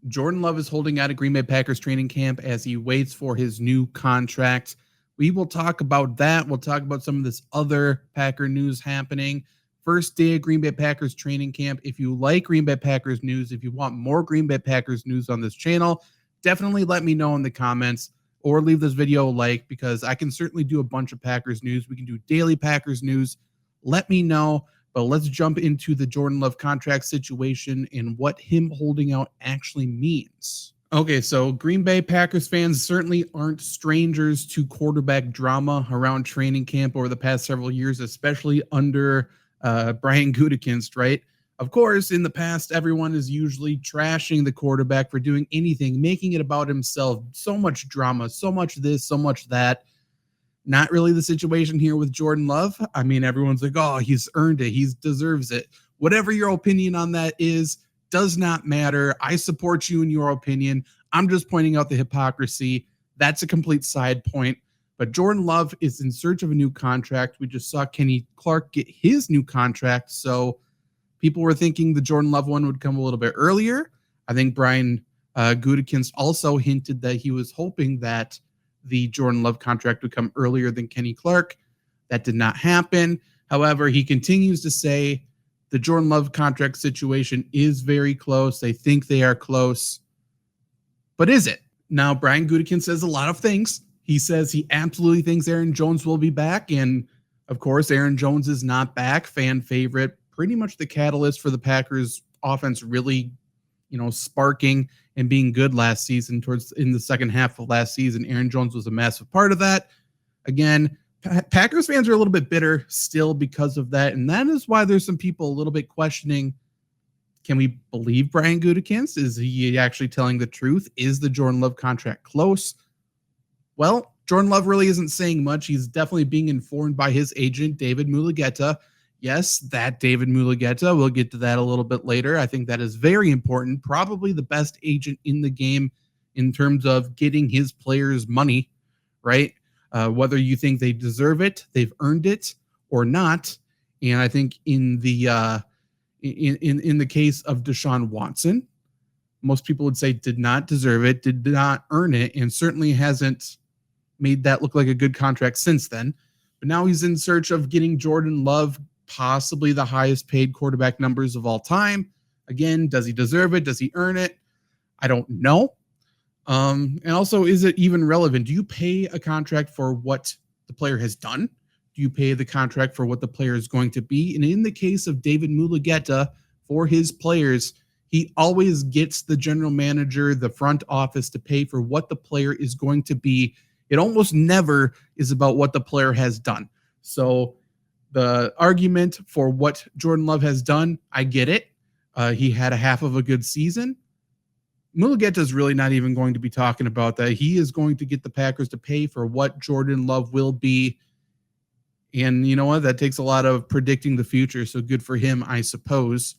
Jordan Love is holding out at Green Bay Packers training camp as he waits for his new contract. We will talk about that. We'll talk about some of this other Packer news happening. First day of Green Bay Packers training camp. If you like Green Bay Packers news, if you want more Green Bay Packers news on this channel, definitely let me know in the comments or leave this video a like, because I can certainly do a bunch of Packers news. We can do daily Packers news. Let me know. But let's jump into the Jordan Love contract situation and what him holding out actually means. Okay, so Green Bay Packers fans certainly aren't strangers to quarterback drama around training camp over the past several years, especially under Brian Gutekunst, right? Of course, in the past, everyone is usually trashing the quarterback for doing anything, making it about himself. So much drama, so much this, so much that. Not really the situation here with Jordan Love. I mean, everyone's like, oh, he's earned it. He deserves it. Whatever your opinion on that is, does not matter. I support you in your opinion. I'm just pointing out the hypocrisy. That's a complete side point. But Jordan Love is in search of a new contract. We just saw Kenny Clark get his new contract. So people were thinking the Jordan Love one would come a little bit earlier. I think Brian Gutekunst also hinted that he was hoping that the Jordan Love contract would come earlier than Kenny Clark. That did not happen. However, he continues to say the Jordan Love contract situation is very close. They think they are close. But is it? Now, Brian Gutekunst says a lot of things. He says he absolutely thinks Aaron Jones will be back. And, of course, Aaron Jones is not back. Fan favorite. Pretty much the catalyst for the Packers offense really, sparking and being good last season. In the second half of last season, Aaron Jones was a massive part of that. Again, Packers fans are a little bit bitter still because of that, and that is why there's some people a little bit questioning, can we believe Brian Gutekunst? Is he actually telling the truth? Is the Jordan Love contract close? Well, Jordan Love really isn't saying much. He's definitely being informed by his agent, David Mulugeta. Yes, that David Mulugeta. We'll get to that a little bit later. I think that is very important. Probably the best agent in the game in terms of getting his players money, right? Whether you think they deserve it, they've earned it, or not. And I think in the in the case of Deshaun Watson, most people would say did not deserve it, did not earn it, and certainly hasn't made that look like a good contract since then. But now he's in search of getting Jordan Love, possibly the highest paid quarterback numbers of all time. Again, does he deserve it? Does he earn it? I don't know. And also, is it even relevant? Do you pay a contract for what the player has done? Do you pay the contract for what the player is going to be? And in the case of David Mulugeta, for his players, he always gets the general manager, the front office to pay for what the player is going to be. It almost never is about what the player has done. So the argument for what Jordan Love has done, I get it. He had a half of a good season. Mulugeta is really not even going to be talking about that. He is going to get the Packers to pay for what Jordan Love will be. And you know what? That takes a lot of predicting the future. So good for him, I suppose.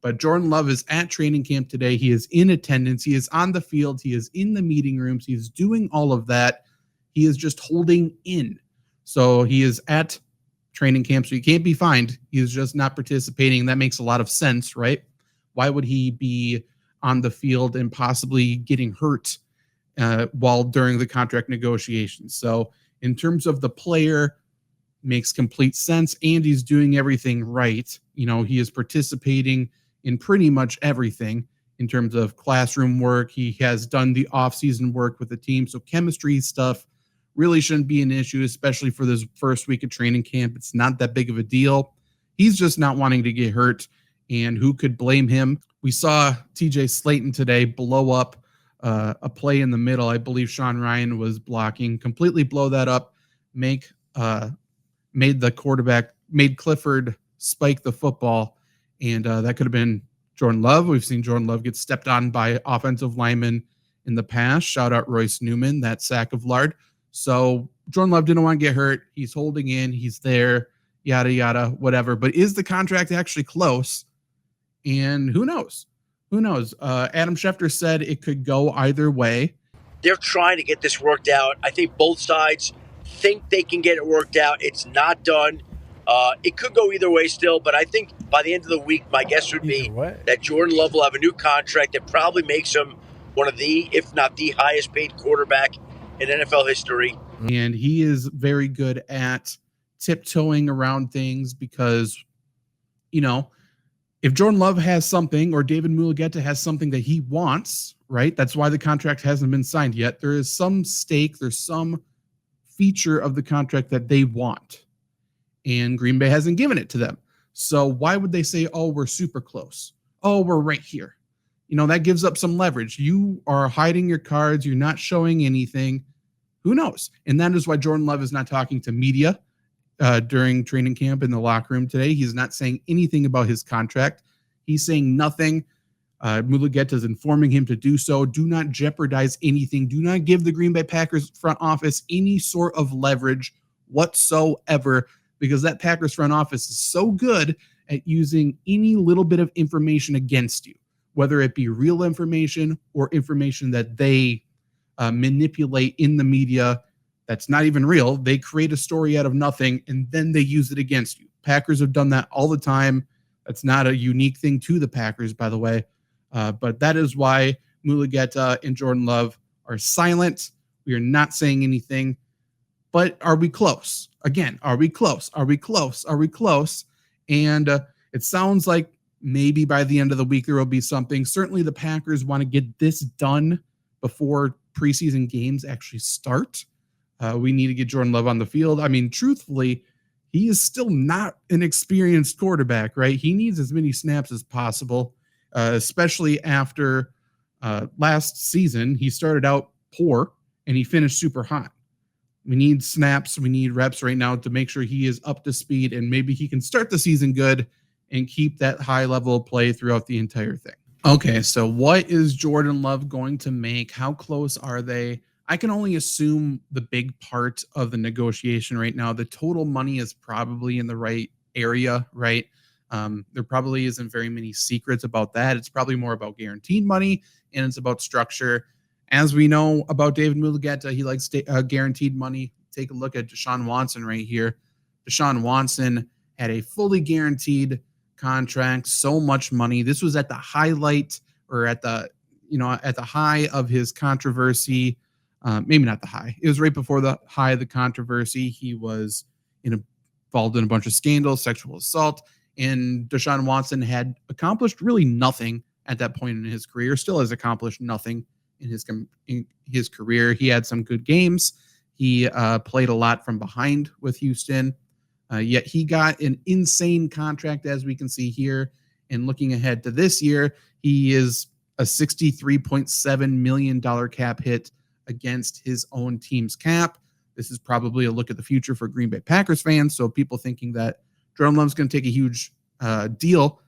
But Jordan Love is at training camp today. He is in attendance. He is on the field. He is in the meeting rooms. He is doing all of that. He is just holding in. So he is at training camp, so he can't be fined. He is just not participating. That makes a lot of sense, right? Why would he be on the field and possibly getting hurt while during the contract negotiations? So in terms of the player, makes complete sense, and he's doing everything right. He is participating in pretty much everything in terms of classroom work. He has done the off-season work with the team, so chemistry stuff really shouldn't be an issue, especially for this first week of training camp. It's not that big of a deal. He's just not wanting to get hurt, and who could blame him? We saw TJ Slayton today blow up a play in the middle. I believe Sean Ryan was blocking, completely blow that up, made Clifford spike the football, and that could have been Jordan Love. We've seen Jordan Love get stepped on by offensive linemen in the past. Shout out Royce Newman, that sack of lard. So Jordan Love didn't want to get hurt. He's holding in. He's there, yada, yada, whatever. But is the contract actually close? And who knows? Who knows? Adam Schefter said it could go either way. They're trying to get this worked out. I think both sides think they can get it worked out. It's not done. It could go either way still, but I think by the end of the week, my guess would be that Jordan Love will have a new contract that probably makes him one of the, if not the highest paid quarterback in NFL history. And he is very good at tiptoeing around things because, if Jordan Love has something or David Mulugeta has something that he wants, right? That's why the contract hasn't been signed yet. There is some stake, there's some feature of the contract that they want. And Green Bay hasn't given it to them. So why would they say, oh, we're super close? Oh, we're right here. That gives up some leverage. You are hiding your cards. You're not showing anything. Who knows? And that is why Jordan Love is not talking to media during training camp in the locker room today. He's not saying anything about his contract. He's saying nothing. Mulugeta is informing him to do so. Do not jeopardize anything. Do not give the Green Bay Packers front office any sort of leverage whatsoever, because that Packers front office is so good at using any little bit of information against you, whether it be real information or information that they manipulate in the media that's not even real. They create a story out of nothing, and then they use it against you. Packers have done that all the time. That's not a unique thing to the Packers, by the way. But that is why Mulugeta and Jordan Love are silent. We are not saying anything. But are we close? Again, are we close? Are we close? Are we close? And it sounds like maybe by the end of the week there will be something. Certainly the Packers want to get this done before preseason games actually start. We need to get Jordan Love on the field. I mean, truthfully, he is still not an experienced quarterback, right? He needs as many snaps as possible, especially after last season. He started out poor and he finished super hot. We need snaps. We need reps right now to make sure he is up to speed, and maybe he can start the season good and keep that high level of play throughout the entire thing. Okay, so what is Jordan Love going to make? How close are they? I can only assume the big part of the negotiation right now. The total money is probably in the right area, right? There probably isn't very many secrets about that. It's probably more about guaranteed money, and it's about structure. As we know about David Mulugeta, he likes guaranteed money. Take a look at Deshaun Watson right here. Deshaun Watson had a fully guaranteed contract, so much money. This was at the highlight, or at the high of his controversy. Maybe not the high. It was right before the high of the controversy. He was involved in a bunch of scandals, sexual assault, and Deshaun Watson had accomplished really nothing at that point in his career. Still has accomplished nothing in his career. He had some good games. He played a lot from behind with Houston. Yet he got an insane contract, as we can see here. And looking ahead to this year, he is a $63.7 million cap hit against his own team's cap. This is probably a look at the future for Green Bay Packers fans. So people thinking that Jordan Love's going to take a huge deal,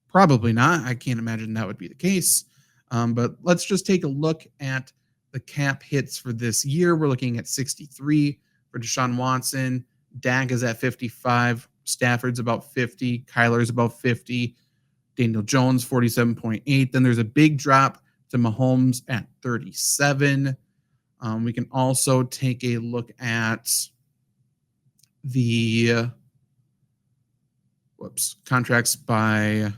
probably not. I can't imagine that would be the case. But let's just take a look at the cap hits for this year. We're looking at 63 for Deshaun Watson. Dak is at 55. Stafford's about 50. Kyler's about 50. Daniel Jones, 47.8. Then there's a big drop to Mahomes at 37. We can also take a look at the contracts by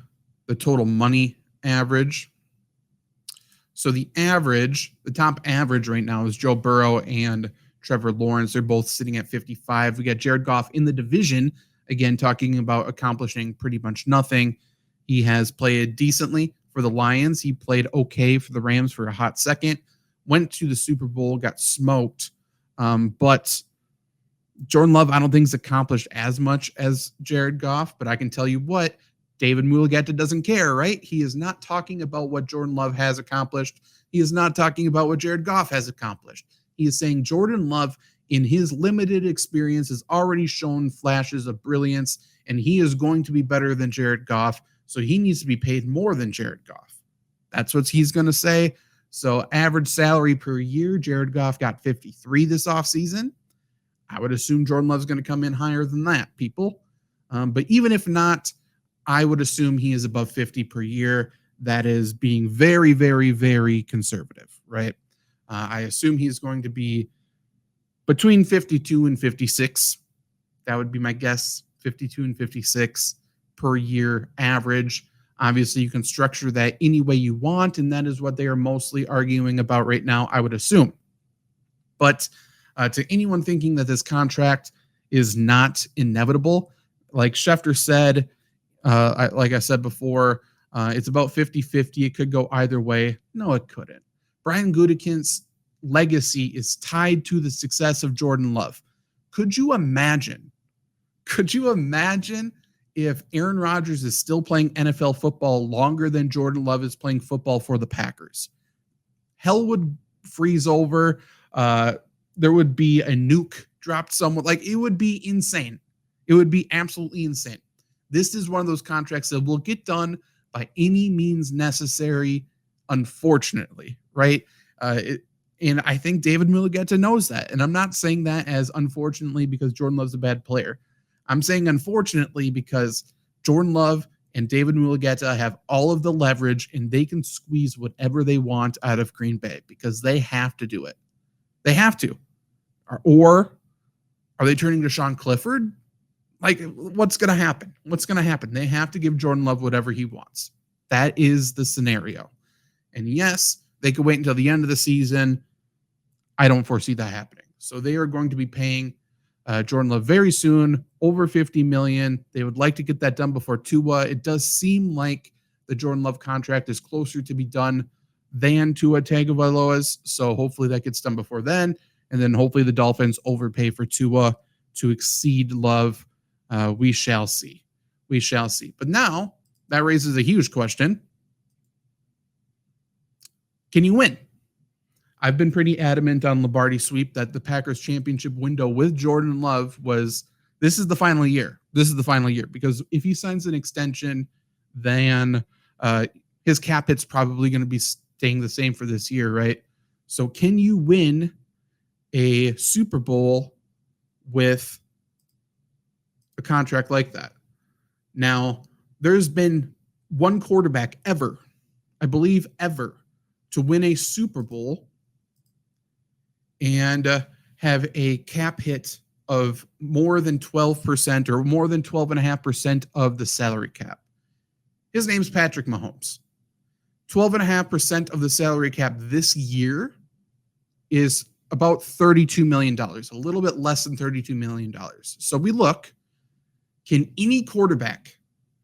the total money average. So the top average right now is Joe Burrow and Trevor Lawrence. They're both sitting at 55. We got Jared Goff in the division, again, talking about accomplishing pretty much nothing. He has played decently for the Lions. He played okay for the Rams for a hot second. Went to the Super Bowl, got smoked. But Jordan Love, I don't think, has accomplished as much as Jared Goff. But I can tell you what, David Mulugeta doesn't care, right? He is not talking about what Jordan Love has accomplished. He is not talking about what Jared Goff has accomplished. He is saying Jordan Love, in his limited experience, has already shown flashes of brilliance, and he is going to be better than Jared Goff, so he needs to be paid more than Jared Goff. That's what he's going to say. So average salary per year, Jared Goff got 53 this offseason. I would assume Jordan Love's going to come in higher than that, people. But even if not, I would assume he is above 50 per year. That is being very, very, very conservative, right? I assume he's going to be between 52 and 56. That would be my guess, 52 and 56 per year average. Obviously, you can structure that any way you want, and that is what they are mostly arguing about right now, I would assume. But to anyone thinking that this contract is not inevitable, like Schefter said, like I said before, it's about 50-50. It could go either way. No, it couldn't. Brian Gutekunst's legacy is tied to the success of Jordan Love. Could you imagine if Aaron Rodgers is still playing NFL football longer than Jordan Love is playing football for the Packers? Hell would freeze over. There would be a nuke dropped somewhere. Like, it would be insane. It would be absolutely insane. This is one of those contracts that will get done by any means necessary, unfortunately, right? And I think David Mulligeta knows that. And I'm not saying that as unfortunately because Jordan Love's a bad player. I'm saying unfortunately because Jordan Love and David Mulligeta have all of the leverage and they can squeeze whatever they want out of Green Bay because they have to do it. They have to. Or are they turning to Sean Clifford? Like, what's going to happen? What's going to happen? They have to give Jordan Love whatever he wants. That is the scenario. And yes, they could wait until the end of the season. I don't foresee that happening. So they are going to be paying Jordan Love very soon, over $50 million. They would like to get that done before Tua. It does seem like the Jordan Love contract is closer to be done than Tua Tagovailoa's. So hopefully that gets done before then. And then hopefully the Dolphins overpay for Tua to exceed Love. We shall see. We shall see. But now that raises a huge question. Can you win? I've been pretty adamant on Lombardi sweep that the Packers championship window with Jordan Love this is the final year. This is the final year because if he signs an extension, then his cap hit's probably going to be staying the same for this year, right? So can you win a Super Bowl with a contract like that? Now, there's been one quarterback ever, I believe ever, to win a Super Bowl and have a cap hit of more than 12% or more than 12.5% of the salary cap. His name's Patrick Mahomes. 12.5% of the salary cap this year is about $32 million, a little bit less than $32 million. So we look, can any quarterback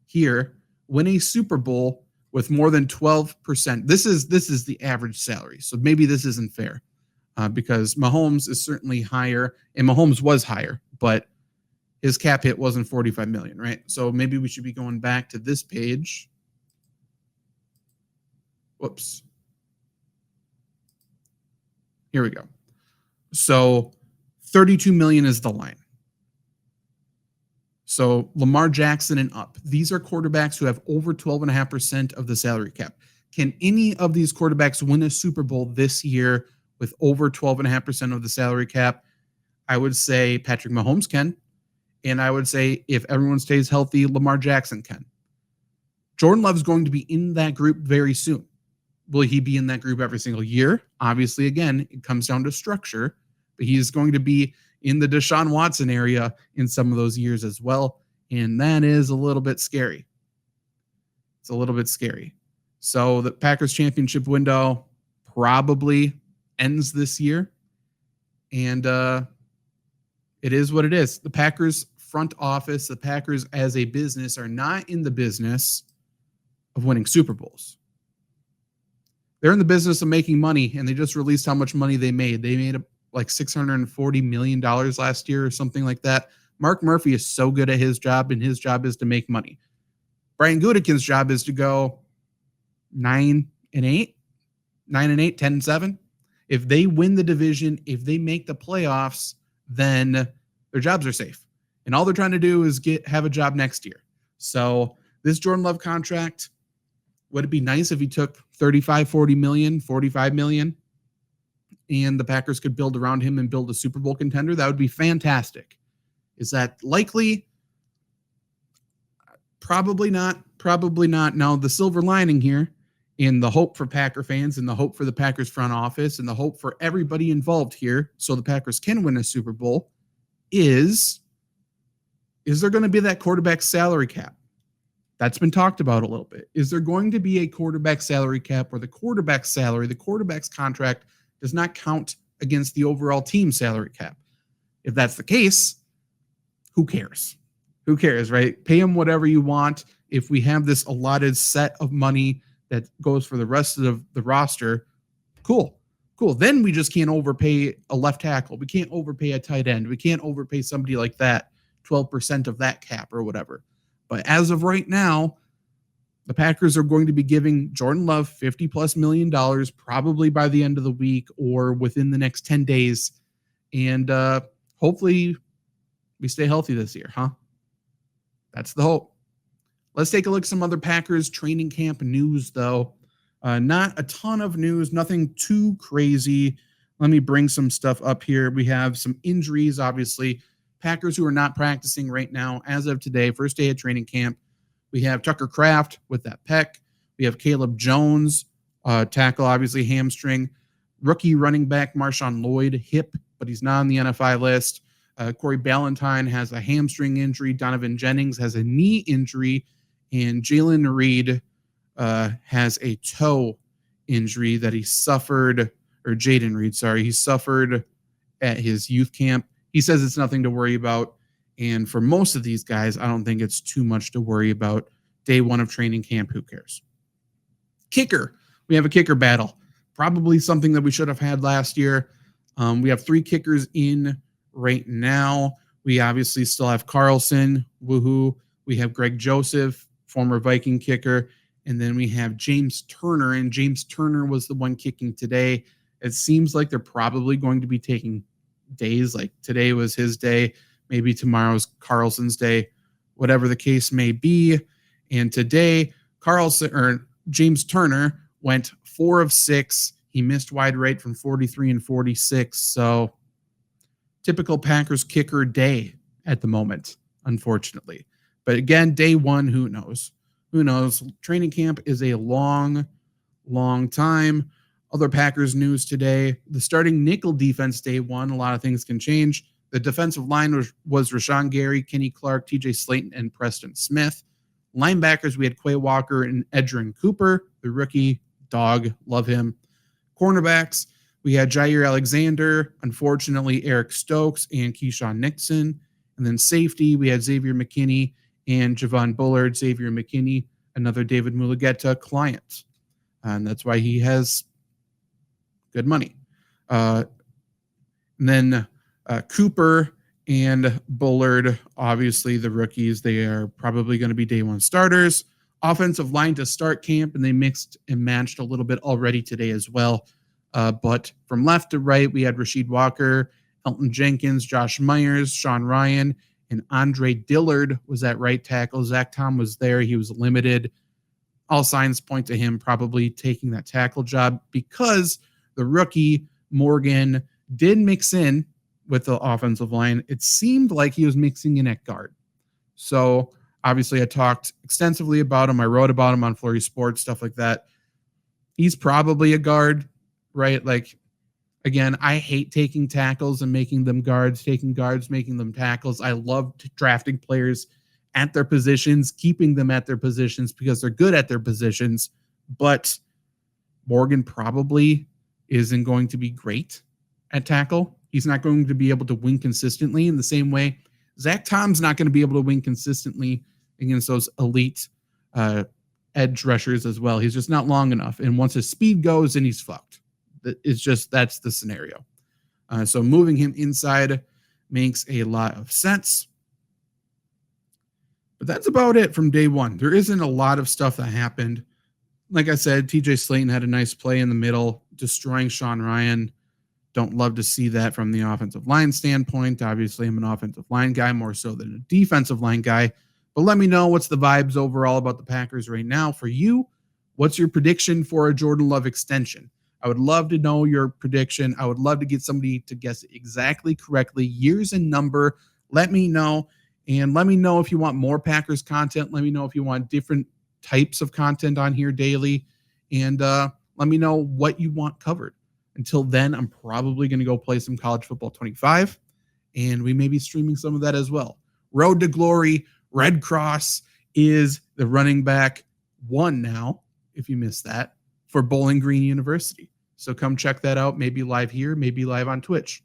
here win a Super Bowl with more than 12%? This is the average salary. So maybe this isn't fair because Mahomes is certainly higher, and Mahomes was higher, but his cap hit wasn't $45 million, right? So maybe we should be going back to this page. Whoops. Here we go. So 32 million is the line. So Lamar Jackson and up. These are quarterbacks who have over 12.5% of the salary cap. Can any of these quarterbacks win a Super Bowl this year with over 12.5% of the salary cap? I would say Patrick Mahomes can. And I would say if everyone stays healthy, Lamar Jackson can. Jordan Love's going to be in that group very soon. Will he be in that group every single year? Obviously, again, it comes down to structure, but he's going to be in the Deshaun Watson area in some of those years as well. And that is a little bit scary. It's a little bit scary. So the Packers championship window probably ends this year. And it is what it is. The Packers front office, the Packers as a business are not in the business of winning Super Bowls. They're in the business of making money, and they just released how much money they made. They made like $640 million last year or something like that. Mark Murphy is so good at his job, and his job is to make money. Brian Gutekunst's job is to go 9-8, 10-7. If they win the division, if they make the playoffs, then their jobs are safe. And all they're trying to do is have a job next year. So this Jordan Love contract, would it be nice if he took 35, 40 million, 45 million, and the Packers could build around him and build a Super Bowl contender? That would be fantastic. Is that likely? Probably not. Probably not. Now, the silver lining here, in the hope for Packer fans and the hope for the Packers front office and the hope for everybody involved here so the Packers can win a Super Bowl, is there going to be that quarterback salary cap? That's been talked about a little bit. Is there going to be a quarterback salary cap where the quarterback's salary, the quarterback's contract does not count against the overall team salary cap? If that's the case, who cares? Who cares, right? Pay him whatever you want. If we have this allotted set of money that goes for the rest of the roster, cool. Then we just can't overpay a left tackle. We can't overpay a tight end. We can't overpay somebody like that, 12% of that cap or whatever. But as of right now, the Packers are going to be giving Jordan Love $50+ million probably by the end of the week or within the next 10 days. And hopefully we stay healthy this year, huh? That's the hope. Let's take a look at some other Packers training camp news, though. Not a ton of news, nothing too crazy. Let me bring some stuff up here. We have some injuries, obviously. Packers who are not practicing right now as of today, first day of training camp. We have Tucker Kraft with that pec. We have Caleb Jones, tackle, obviously hamstring. Rookie running back Marshawn Lloyd, hip, but he's not on the NFI list. Corey Ballantyne has a hamstring injury. Donovan Jennings has a knee injury. And Jalen Reed has a toe injury that he suffered, or Jaden Reed, sorry, he suffered at his youth camp. He says it's nothing to worry about. And for most of these guys, I don't think it's too much to worry about. Day one of training camp, who cares? Kicker. We have a kicker battle. Probably something that we should have had last year. We have 3 kickers in right now. We obviously still have Carlson, woohoo. We have Greg Joseph, former Viking kicker. And then we have James Turner, and James Turner was the one kicking today. It seems like they're probably going to be taking days, like today was his day, maybe tomorrow's Carlson's day, whatever the case may be. And today, James Turner went 4 of 6. He missed wide right from 43 and 46. So typical Packers kicker day at the moment, unfortunately. But again, day one, who knows? Who knows? Training camp is a long, long time. Other Packers news today, the starting nickel defense day one, a lot of things can change. The defensive line was Rashawn Gary, Kenny Clark, TJ Slayton, and Preston Smith. Linebackers, we had Quay Walker and Edgerrin Cooper, the rookie dog, love him. Cornerbacks, we had Jair Alexander, unfortunately Eric Stokes, and Keyshawn Nixon. And then safety, we had Xavier McKinney and Javon Bullard. Xavier McKinney, another David Mulugeta client. And that's why he has good money. And then Cooper and Bullard, obviously the rookies, they are probably going to be day one starters. Offensive line to start camp, and they mixed and matched a little bit already today as well. But from left to right, we had Rasheed Walker, Elton Jenkins, Josh Myers, Sean Ryan, and Andre Dillard was at right tackle. Zach Tom was there. He was limited. All signs point to him probably taking that tackle job because the rookie, Morgan, did mix in with the offensive line. It seemed like he was mixing in at guard. So obviously I talked extensively about him. I wrote about him on Flurry Sports, stuff like that. He's probably a guard, right? Like, again, I hate taking tackles and making them guards, taking guards, making them tackles. I love drafting players at their positions, keeping them at their positions because they're good at their positions. But Morgan probably isn't going to be great at tackle. He's not going to be able to win consistently in the same way. Zach Tom's not going to be able to win consistently against those elite edge rushers as well. He's just not long enough. And once his speed goes, then he's fucked. It's just, that's the scenario. So moving him inside makes a lot of sense. But that's about it from day one. There isn't a lot of stuff that happened. Like I said, TJ Slayton had a nice play in the middle, destroying Sean Ryan. Don't love to see that from the offensive line standpoint. Obviously, I'm an offensive line guy more so than a defensive line guy. But let me know what's the vibes overall about the Packers right now. For you, what's your prediction for a Jordan Love extension? I would love to know your prediction. I would love to get somebody to guess it exactly correctly. Years and number. Let me know. And let me know if you want more Packers content. Let me know if you want different types of content on here daily. And let me know what you want covered. Until then, I'm probably going to go play some College Football 25. And we may be streaming some of that as well. Road to Glory, Red Cross, is the running back 1 now, if you missed that, for Bowling Green University. So come check that out, maybe live here, maybe live on Twitch.